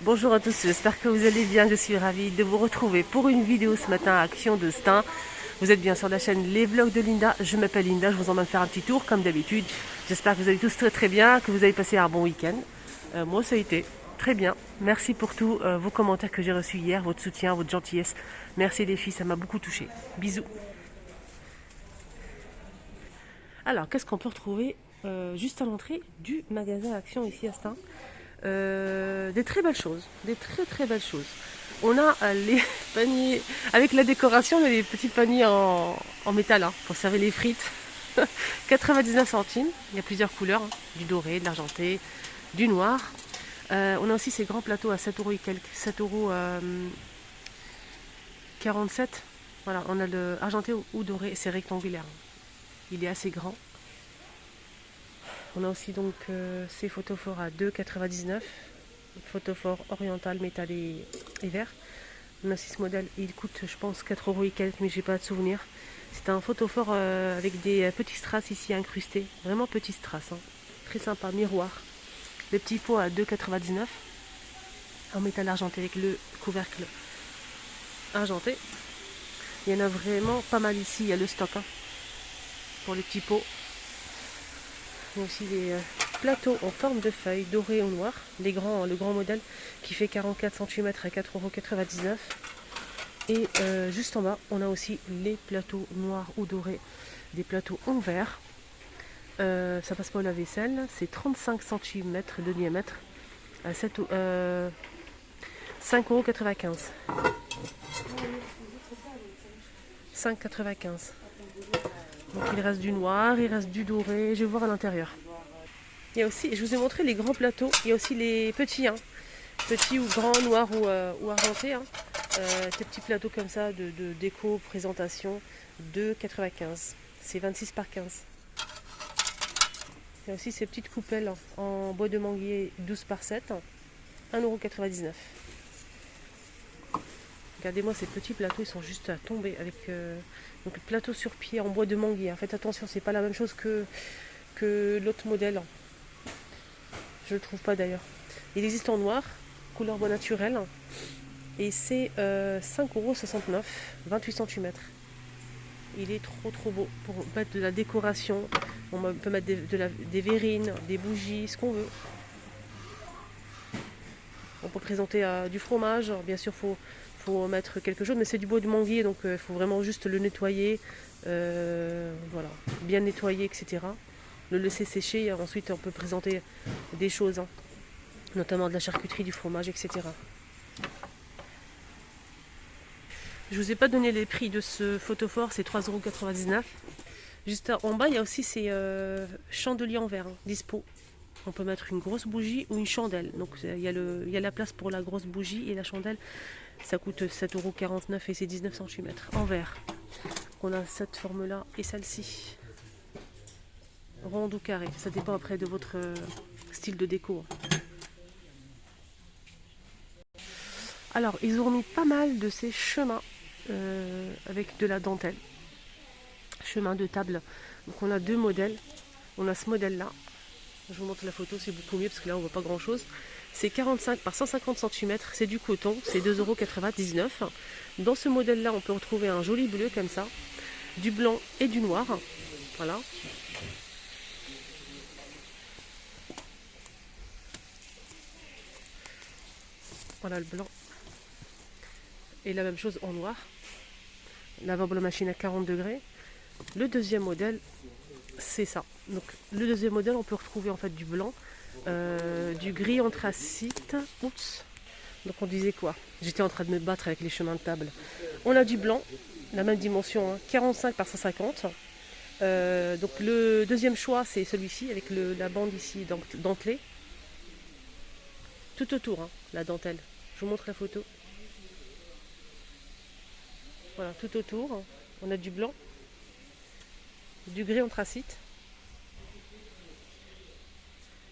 Bonjour à tous, j'espère que vous allez bien. Je suis ravie de vous retrouver pour une vidéo ce matin à Action de Stein. Vous êtes bien sur la chaîne Les Vlogs de Linda. Je m'appelle Linda, je vous emmène faire un petit tour comme d'habitude. J'espère que vous allez tous très très bien, que vous avez passé un bon week-end. Moi ça a été très bien. Merci pour tous vos commentaires que j'ai reçus hier, votre soutien, votre gentillesse. Merci les filles, ça m'a beaucoup touchée. Bisous. Alors, qu'est-ce qu'on peut retrouver juste à l'entrée du magasin Action ici à Stein? Des très belles choses, des très très belles choses. On a les paniers avec la décoration, mais les petits paniers en métal hein, pour servir les frites. 99 centimes, il y a plusieurs couleurs, hein, du doré, de l'argenté, du noir. On a aussi ces grands plateaux à 7 euros et quelques, 7 euros 47. Voilà, on a le argenté ou doré, c'est rectangulaire. Il est assez grand. On a aussi donc ces photophores à 2,99. Photophore oriental, métal et vert. On a 6 modèles et il coûte je pense 4 euros et quelques, mais j'ai pas de souvenir. C'est un photophore avec des petits strass ici incrustés. Vraiment petits strass. Hein. Très sympa, miroir. Le petit pot à 2,99 en métal argenté avec le couvercle argenté. Il y en a vraiment pas mal ici. Il y a le stock hein, pour les petits pots. Il y a aussi des plateaux en forme de feuille doré ou noir. Le grand modèle qui fait 44 cm à 4,99 €. Et juste en bas, on a aussi les plateaux noirs ou dorés, des plateaux en verre. Ça passe pas au lave-vaisselle. C'est 35 cm de diamètre à 5,95 €. 5,95 €. Donc il reste du noir, il reste du doré. Je vais voir à l'intérieur. Il y a aussi, je vous ai montré les grands plateaux. Il y a aussi les petits, hein, petits ou grands, noirs ou argentés. Hein. Des petits plateaux comme ça de déco, présentation, 2,95 €. C'est 26 par 15. Il y a aussi ces petites coupelles en bois de manguier 12 par 7, 1,99 €. Regardez-moi ces petits plateaux, ils sont juste à tomber avec donc plateau sur pied en bois de manguier. Faites attention, c'est pas la même chose que l'autre modèle. Je le trouve pas d'ailleurs. Il existe en noir, couleur bois naturel. Et c'est 5,69 €, 28 cm. Il est trop beau pour mettre de la décoration. On peut mettre des verrines, des bougies, ce qu'on veut. On peut présenter du fromage. Alors, bien sûr, faut mettre quelque chose, mais c'est du bois de manguier, donc il faut vraiment juste le nettoyer. Voilà, bien nettoyer, etc. Le laisser sécher. Et ensuite, on peut présenter des choses, hein, notamment de la charcuterie, du fromage, etc. Je ne vous ai pas donné les prix de ce photophore, c'est 3,99 €. Juste en bas, il y a aussi ces chandeliers en verre, hein, dispo. On peut mettre une grosse bougie ou une chandelle. Donc il y a la place pour la grosse bougie et la chandelle. Ça coûte 7,49 € et c'est 19 cm en verre. On a cette forme-là et celle-ci. Ronde ou carré, ça dépend après de votre style de déco. Alors, ils ont mis pas mal de ces chemins avec de la dentelle. Chemin de table. Donc on a deux modèles. On a ce modèle-là. Je vous montre la photo, c'est beaucoup mieux parce que là on voit pas grand-chose. C'est 45 par 150 cm, c'est du coton, c'est 2,99 €. Dans ce modèle-là, on peut retrouver un joli bleu comme ça, du blanc et du noir. Voilà. Voilà le blanc. Et la même chose en noir. Lavabo la machine à 40 degrés. Le deuxième modèle, c'est ça. Donc le deuxième modèle, on peut retrouver en fait du blanc, du gris anthracite. Oups. Donc on disait quoi? J'étais en train de me battre avec les chemins de table. On a du blanc, la même dimension, hein, 45 par 150. Donc le deuxième choix, c'est celui-ci avec la bande ici dentelée. Tout autour, hein, la dentelle. Je vous montre la photo. Voilà, tout autour, on a du blanc, du gris anthracite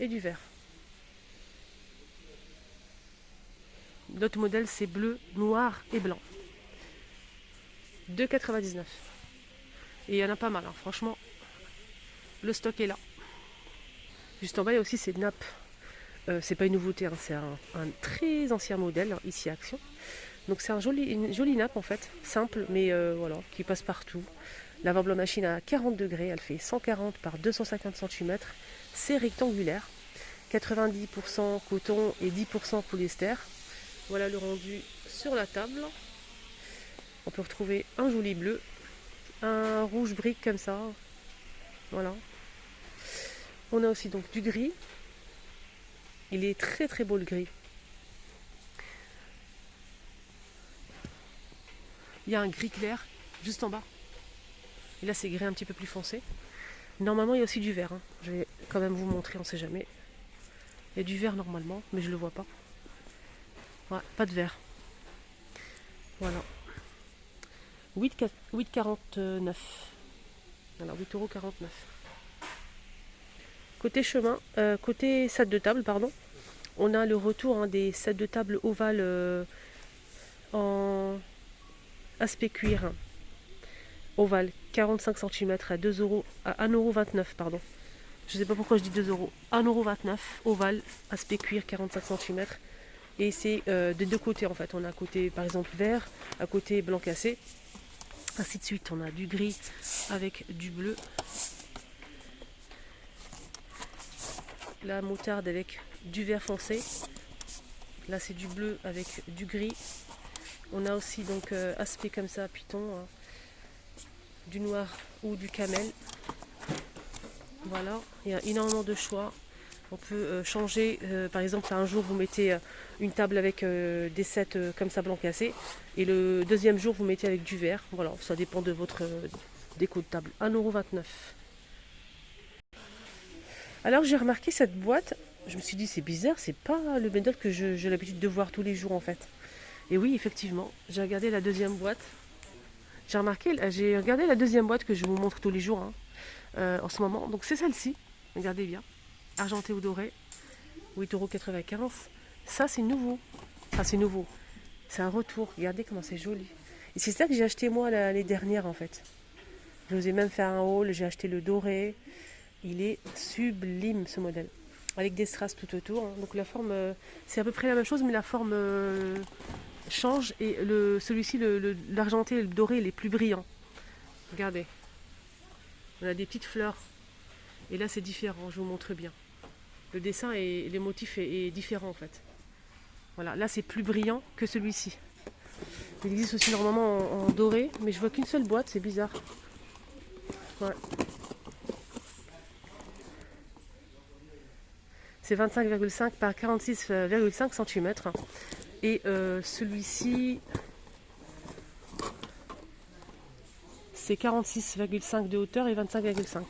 et du vert. L'autre modèle, c'est bleu, noir et blanc. 2,99 €. Et il y en a pas mal, hein, franchement. Le stock est là. Juste en bas, il y a aussi ces nappes c'est pas une nouveauté, hein, c'est un très ancien modèle, hein, ici à Action. Donc c'est une jolie nappe en fait, simple, mais voilà, qui passe partout. Lavable en machine à 40 degrés, elle fait 140 par 250 cm. C'est rectangulaire, 90% coton et 10% polyester. Voilà le rendu sur la table. On peut retrouver un joli bleu, un rouge brique comme ça. Voilà. On a aussi donc du gris. Il est très très beau le gris. Il y a un gris clair juste en bas. Et là c'est gris un petit peu plus foncé. Normalement il y a aussi du vert, hein. Je vais quand même vous montrer, on ne sait jamais. Il y a du vert normalement, mais je ne le vois pas. Ouais, pas de vert. Voilà. 8,49. Voilà, 8,49 €. Côté chemin, côté set de table, pardon, on a le retour, hein, des sets de table ovales en aspect cuir. Ovale, 45 cm à 2 euros, à 1,29 €, pardon. Je ne sais pas pourquoi je dis 2 euros. 1,29 €, ovale, aspect cuir, 45 cm. Et c'est des deux côtés en fait. On a à côté par exemple vert, à côté blanc cassé. Ainsi de suite, on a du gris avec du bleu. La moutarde avec du vert foncé. Là c'est du bleu avec du gris. On a aussi donc aspect comme ça, python, hein, du noir ou du camel. Voilà, il y a énormément de choix. On peut changer, par exemple un jour vous mettez une table avec des sets comme ça blanc cassé et le deuxième jour vous mettez avec du vert. Voilà, ça dépend de votre déco de table. 1,29 €. Alors j'ai remarqué cette boîte, je me suis dit c'est bizarre, c'est pas le modèle que j'ai l'habitude de voir tous les jours en fait. Et oui, effectivement, j'ai regardé la deuxième boîte. J'ai regardé la deuxième boîte que je vous montre tous les jours, hein, en ce moment. Donc c'est celle-ci, regardez bien. Argenté ou doré, 8,95 €. Ça c'est nouveau. Enfin c'est nouveau. C'est un retour. Regardez comment c'est joli. Et c'est ça que j'ai acheté moi l'année dernière en fait. Je vous ai même fait un haul. J'ai acheté le doré. Il est sublime ce modèle. Avec des strass tout autour, hein. Donc la forme, c'est à peu près la même chose, mais la forme change. Et celui-ci, l'argenté et le doré, il est plus brillant. Regardez. On a des petites fleurs. Et là c'est différent, je vous montre bien. Le dessin et les motifs est différent en fait. Voilà, là c'est plus brillant que celui-ci. Il existe aussi normalement en doré, mais je vois qu'une seule boîte, c'est bizarre. Ouais. C'est 25,5 par 46,5 cm. Et celui-ci, c'est 46,5 de hauteur et 25,5.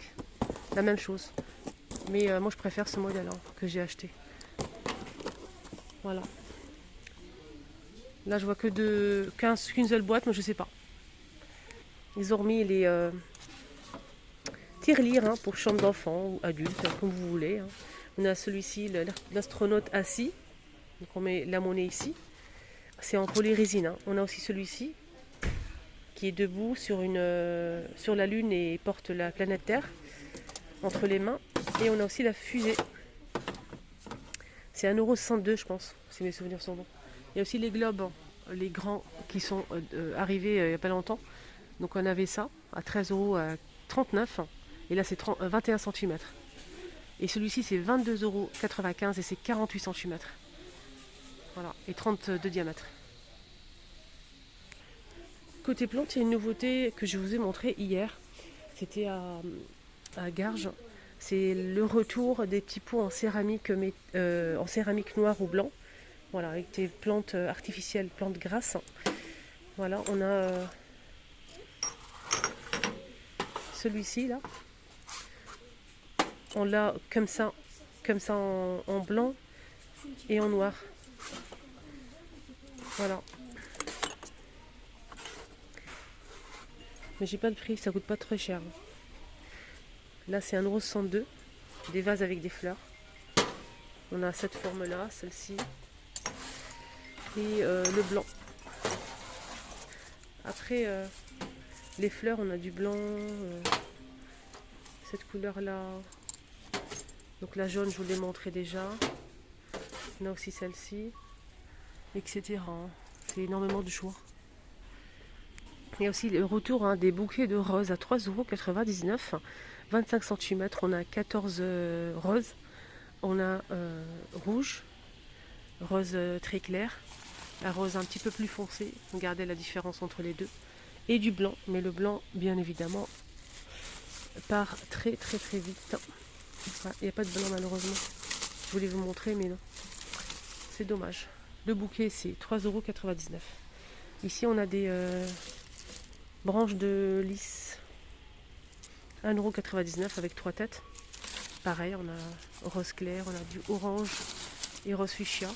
La même chose. Mais moi je préfère ce modèle, hein, que j'ai acheté. Voilà. Là je vois qu'une seule boîte, mais je sais pas. Ils ont remis les tirelires, hein, pour chambre d'enfants ou adultes, comme vous voulez, hein. On a celui-ci, l'astronaute assis. Donc on met la monnaie ici. C'est en polyrésine, hein. On a aussi celui-ci qui est debout sur la Lune et porte la planète Terre entre les mains. Et on a aussi la fusée. C'est 1,62 € je pense, si mes souvenirs sont bons. Il y a aussi les globes, hein, les grands qui sont arrivés il n'y a pas longtemps. Donc on avait ça à 13,39 € et là c'est 21 cm. Et celui-ci c'est 22,95 € et c'est 48 cm. Voilà, et 30 de diamètre. Côté plante, il y a une nouveauté que je vous ai montré hier. C'était à Garges. C'est le retour des petits pots en céramique noir ou blanc. Voilà, avec des plantes artificielles, plantes grasses. Voilà, on a celui-ci là. On l'a comme ça en blanc et en noir. Voilà. Mais j'ai pas le prix, ça coûte pas très cher. Là c'est 1,62 €. Des vases avec des fleurs. On a cette forme là, celle-ci. Et le blanc. Après les fleurs, on a du blanc, cette couleur là. Donc la jaune, je vous l'ai montré déjà. On a aussi celle-ci, etc. C'est énormément de choix. Il y a aussi le retour des bouquets de roses à 3,99 €. 25 cm, on a 14 roses. On a rouge, rose très clair, la rose un petit peu plus foncée. Regardez la différence entre les deux. Et du blanc, mais le blanc, bien évidemment, part très vite. Il n'y a pas de blanc malheureusement. Je voulais vous montrer, mais non. C'est dommage. Le bouquet, c'est 3,99 €. Ici, on a des branches de lys. 1,99 € avec 3 têtes. Pareil, on a rose clair, on a du orange et rose fuchsia.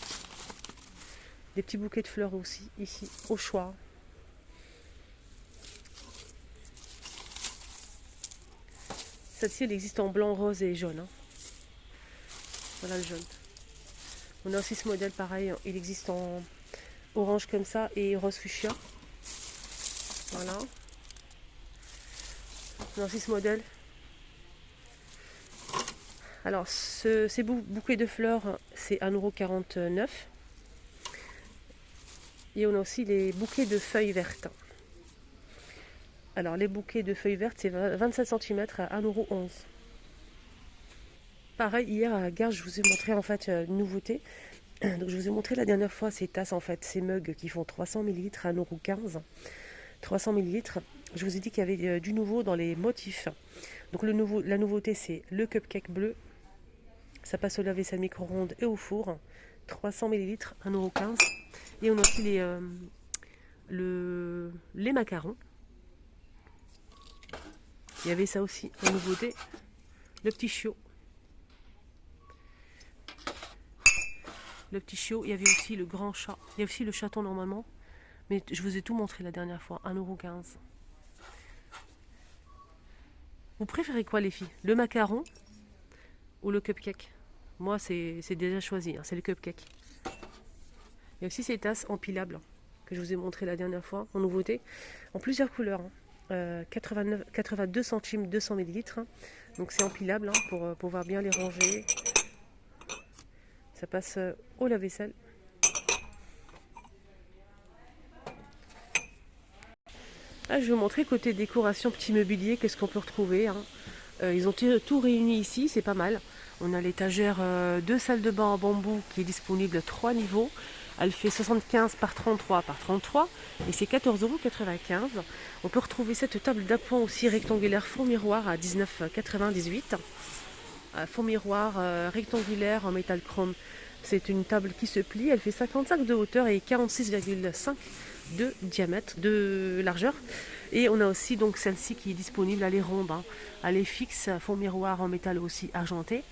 Des petits bouquets de fleurs aussi, ici, au choix. Celle-ci, elle existe en blanc, rose et jaune. Voilà le jaune. On a aussi ce modèle, pareil, il existe en orange comme ça et rose fuchsia. Voilà. On a aussi ce modèle. Alors, ces bouquets de fleurs, c'est 1,49 €. Et on a aussi les bouquets de feuilles vertes. Alors, les bouquets de feuilles vertes, c'est 27 cm à 1,11 €. Pareil, hier à la gare, je vous ai montré en fait une nouveauté. Donc, je vous ai montré la dernière fois ces tasses, en fait, ces mugs qui font 300 ml à 1,15 €. 300 ml. Je vous ai dit qu'il y avait du nouveau dans les motifs. Donc, la nouveauté, c'est le cupcake bleu. Ça passe au lave-vaisselle micro-ondes et au four. 300 ml, 1,15 €. Et on a aussi les macarons. Il y avait ça aussi en nouveauté. Le petit chiot. Le petit chiot. Il y avait aussi le grand chat. Il y a aussi le chaton normalement. Mais je vous ai tout montré la dernière fois. 1,15 €. Vous préférez quoi les filles? Le macaron ou le cupcake? Moi c'est déjà choisi. C'est le cupcake. Il y a aussi ces tasses empilables que je vous ai montré la dernière fois en nouveauté. En plusieurs couleurs. 82 centimes 200 ml. Donc c'est empilable pour pouvoir bien les ranger. Ça passe au lave-vaisselle. Je vais vous montrer côté décoration, petit mobilier, qu'est-ce qu'on peut retrouver. Ils ont tout réuni ici, c'est pas mal. On a l'étagère de salle de bain en bambou qui est disponible à 3 niveaux. Elle fait 75 par 33 par 33 et c'est 14,95 €. On peut retrouver cette table d'appoint aussi rectangulaire fond miroir à 19,98 €. Fond miroir rectangulaire en métal chrome. C'est une table qui se plie, elle fait 55 de hauteur et 46,5 de diamètre, de largeur. Et on a aussi donc celle-ci qui est disponible, elle est ronde, elle est fixe, fond miroir en métal aussi argenté.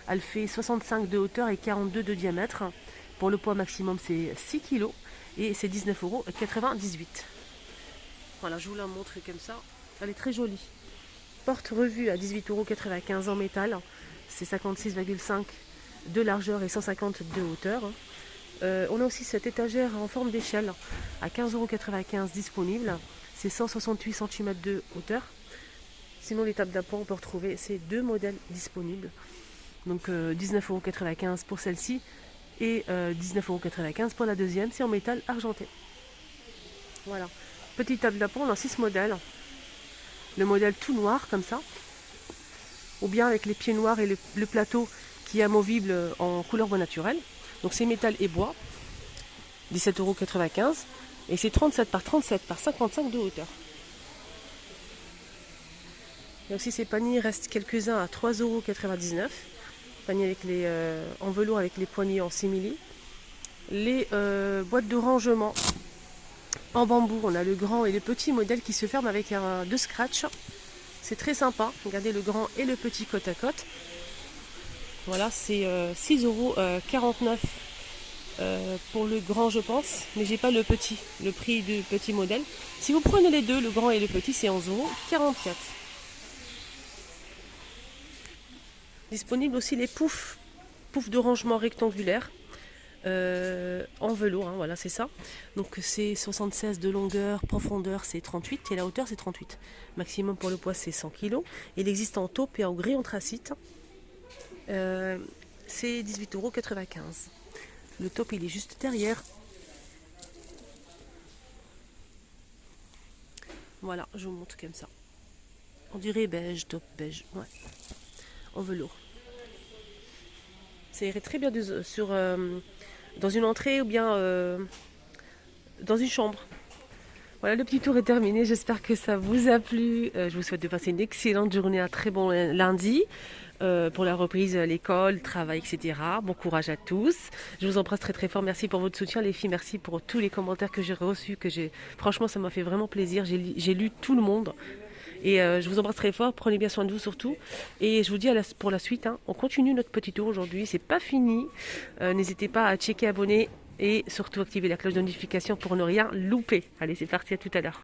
Elle fait 65 de hauteur et 42 de diamètre. Pour le poids maximum c'est 6 kg et c'est 19,98 €. Voilà, je vous la montre comme ça. Elle est très jolie. Porte revue à 18,95 € en métal. C'est 56,5 de largeur et 150 de hauteur. On a aussi cette étagère en forme d'échelle à 15,95 € disponible. C'est 168 cm de hauteur. Sinon, les tables d'appoint, on peut retrouver ces deux modèles disponibles. Donc 19,95 € pour celle-ci et 19,95 € pour la deuxième. C'est en métal argenté. Voilà. Petite table d'appoint, on a 6 modèles. Le modèle tout noir comme ça. Ou bien avec les pieds noirs et le plateau qui est amovible en couleur bois naturel. Donc c'est métal et bois, 17,95 €. Et c'est 37 par 37 par 55 de hauteur. Il y a aussi ces paniers, il reste quelques-uns à 3,99 €. Panier avec en velours avec les poignées en simili. Les boîtes de rangement en bambou, on a le grand et le petit modèle qui se ferment avec deux scratch. C'est très sympa, regardez le grand et le petit côte à côte. Voilà, c'est 6,49 € pour le grand je pense, mais j'ai pas le prix du petit modèle. Si vous prenez les deux, le grand et le petit, c'est 11,44 €. Disponible aussi les poufs de rangement rectangulaire en velours, voilà c'est ça. Donc c'est 76 de longueur, profondeur c'est 38 et la hauteur c'est 38. Maximum pour le poids c'est 100 kg. Il existe en taupe et en gris anthracite. C'est 18,95 €. Le top, il est juste derrière. Voilà, je vous montre comme ça. On dirait beige, top beige, ouais, en velours. Ça irait très bien dans une entrée ou bien dans une chambre. Voilà, le petit tour est terminé. J'espère que ça vous a plu. Je vous souhaite de passer une excellente journée, un très bon lundi pour la reprise à l'école, travail, etc. Bon courage à tous. Je vous embrasse très très fort. Merci pour votre soutien, les filles. Merci pour tous les commentaires que j'ai reçus. Franchement, ça m'a fait vraiment plaisir. J'ai lu tout le monde. Et je vous embrasse très fort. Prenez bien soin de vous surtout. Et je vous dis pour la suite, hein, on continue notre petit tour aujourd'hui. C'est pas fini. N'hésitez pas à checker, abonner et surtout activer la cloche de notification pour ne rien louper. Allez, c'est parti, à tout à l'heure.